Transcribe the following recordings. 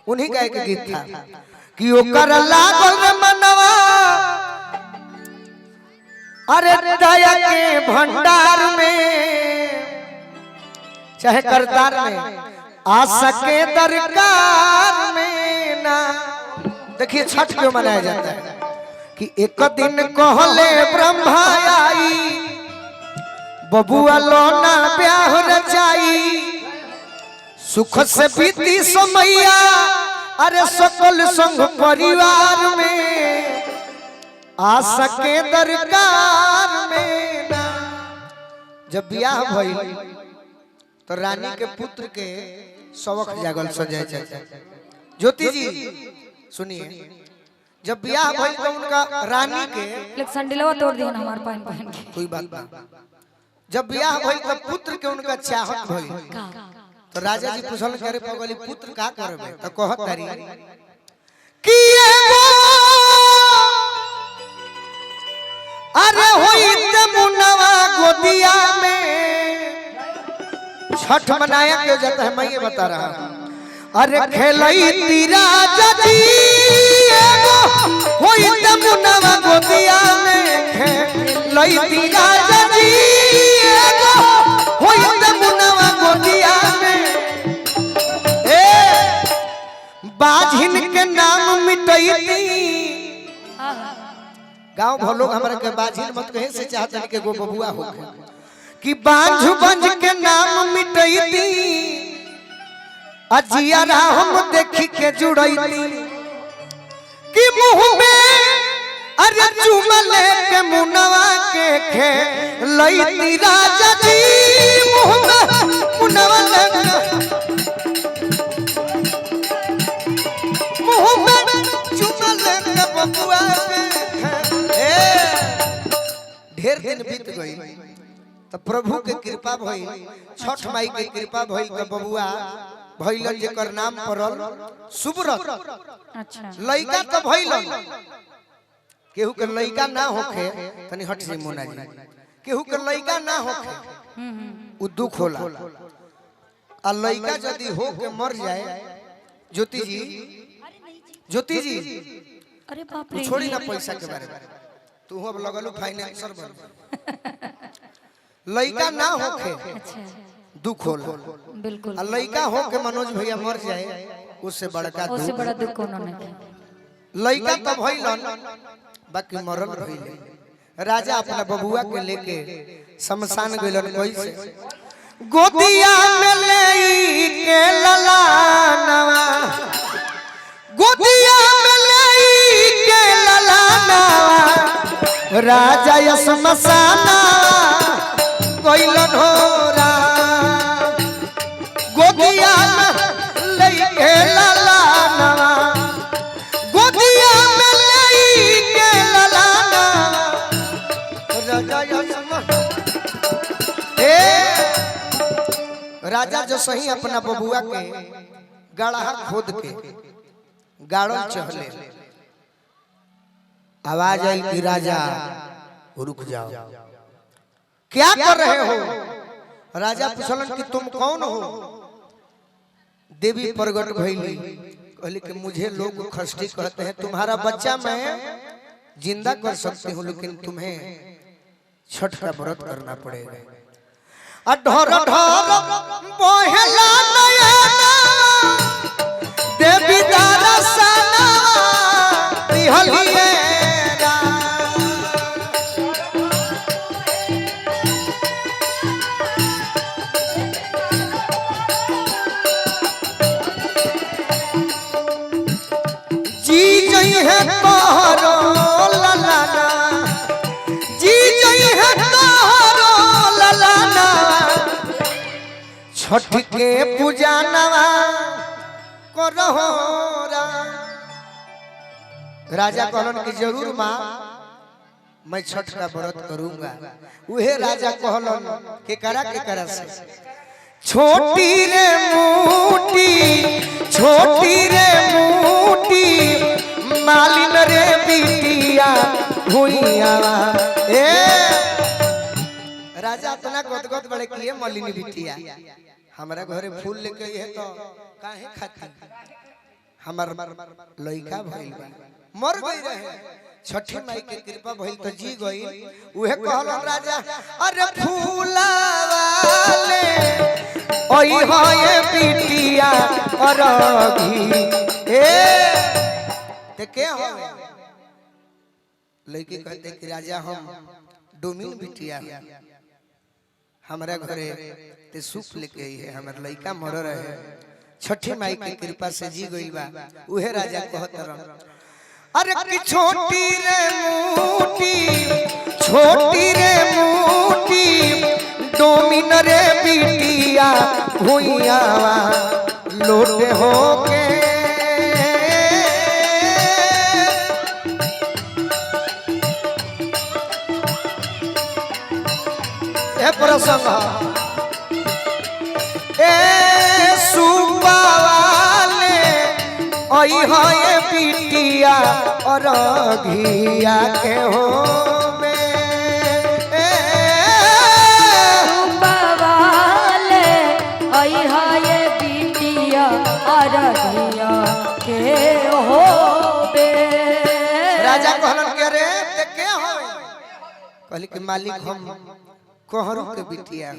उन्हीं का एक गीत था कि ओकर लागल रे मनवा अरे दया के भंडार में चाहे करतार में आ सके दरकार में ना। देखिए छठ क्यों मनाया जाता है कि एक दिन कहले ब्रह्मा आई बबुआ लोना ब्याह रचाई सुख से बीती समैया अरे सकल संग परिवार में आ सके दरकार में ना। जब ब्याह भइल तो रानी के पुत्र के शौक जागल सजाए जाए। ज्योति जी सुनिए, जब ब्याह भइल तो उनका रानी के संडिलवा तोड़ दिया हमारे पहन पहन के कोई बात ना। जब ब्याह भइल तो पुत्र के उनका चाहत भइल तो राजा जी पूछल करे पगली पुत्र का करबे तो कहत तारी कि अरे होई त मुनवा गोदिया में। छठ मनाया क्यों जाता है मैं ये बता रहा हूं। अरे खेलई तीरा जी होई त मुनवा गोदिया में खेलई तीरा जी होई त मुनवा गोदिया में। बाझिन के नाम मिटैती गांव भर लोग हमारे के बाझिन मत कहे से चाहते हैं कि गो बबुआ हो कि बांझ बंज के नाम मिटैती अजिया हम देखी के जुड़ैती कि मुंह में अरे चुमा लेके मुनवा के खे लईती राजा जी मुंह में मुनवा लेके मुंह में चुमा लेके बबुआ के ढेर दिन बीत गई तो प्रभु के कृपा भई छठ माई के कृपा भई तो बबुआ भइलन जेकर नाम पड़ल सुब्रत। अच्छा लइका तो भइलन केहू के लइका ना होखे तनी हट से मोना जी केहू के लइका ना होखे उ दुख होला आ लइका यदि हो के मर जाए ज्योति जी अरे बाप रे छोड़ी ना पैसा के बारे में तू अब लगलू फाइनेंसर बन लइका ना होखे दुख होला बिल्कुल आ लइका हो के मनोज भैया मर जाए उससे बड़का उससे दुख बड़ा दुख कोनो नहीं। लइका तो भइलन बाकी मरल भइले। राजा अपना बबुआ के लेके शमशान गइलन कैसे गोदिया में लेई के ललानवा गोदिया में लेई के ललानवा राजा या शमशाना गइलन हो राम गोदिया में लेई के ललानवा गोदिया में लेई के ललानवा राजा या राजा जो सही अपना बबुआ के गढ़ा खोद के गाड़ो चहले आवाज आई कि राजा रुक जाओ क्या कर रहे हो। राजा पूछलन कि तुम कौन हो। देवी प्रगट भइली कहली कि मुझे लोग खस्ती कहते हैं तुम्हारा बच्चा मैं जिंदा कर सकती हूँ लेकिन तुम्हें छठ का व्रत करना पड़ेगा। ढोर ढोर बहेला नयना देवी दरसना दिहलिए जी जई है तोहरो ललाना जी जई है तोहरो ललाना छठ के पूजा नवा करहो राजा कहलन कि जरूर माँ मैं छठ का व्रत करूंगा। उहे राजा कहलन के करा से छोटी रे मूटी मालिन रे बिटिया भुइया ए राजा इतना गदगद बड़े किए मलिनी बिटिया हमारा घरे फूल लेके ये तो काहे खाती हमार लइका भइल बा मर गई रहे छठी माई के कृपा भइल तो जी गई उहे कहलन राजा अरे फूलावाले ओई होए बिटिया अरगी ए ते के हो लड़की कहते कि राजा हम डोमिन बिटिया हमारा घरे ते सुख लेके आई है हमार लड़का मर रहे छठी माई की कृपा से जी गई बा उहे राजा कहत रह अरे कि छोटी रे मूटी डोमिन रे बिटिया भुइया लोटे होके प्रसंग ए सुबावाले ओई होए बिटिया और घिया के हो बाबाले आई हाय बिटिया अरगिया के हो बे राजा कहलन के रे ते के हो कहली कि मालिक हम कोहरू के बिटिया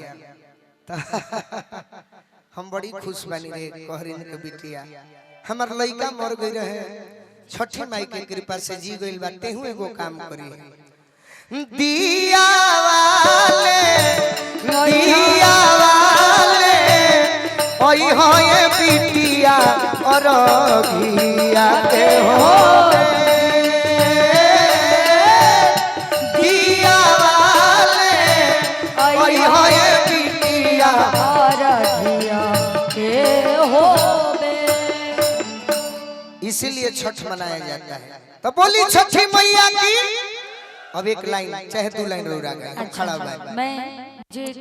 हम बड़ी खुश बनी रे कोहरिन के बिटिया हमार लइका मर गई रहे छठी माई के कृपा से जी गइल बा तेहू एगो काम करी दिया वाले ओई होए बिटिया और घिया के हो इसीलिए छठ मनाया जाता है तो बोली छठी मैया की अब एक लाइन चाहे 2 लाइन रो रहा है खड़ा हुआ है मैं जो एक